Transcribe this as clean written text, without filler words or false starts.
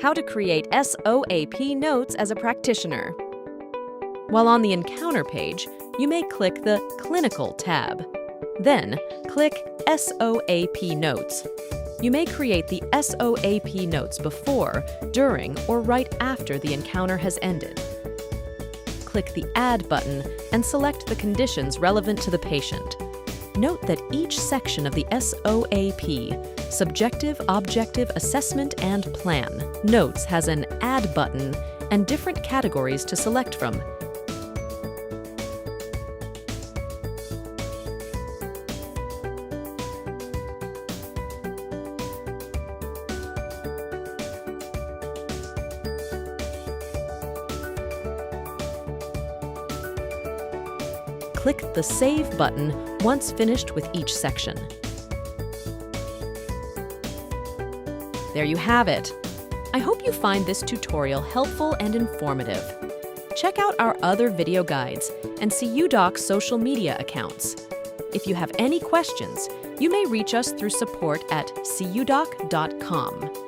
how to create SOAP notes as a practitioner. While on the Encounter page, you may click the Clinical tab. Then, click SOAP Notes. You may create the SOAP notes before, during, or right after the encounter has ended. Click the Add button and select the conditions relevant to the patient. Note that each section of the SOAP, Subjective Objective Assessment and Plan, Notes has an Add button and different categories to select from. Click the Save button once finished with each section. There you have it. I hope you find this tutorial helpful and informative. Check out our other video guides and SeeYouDoc's social media accounts. If you have any questions, you may reach us through support at SeeYouDoc.com.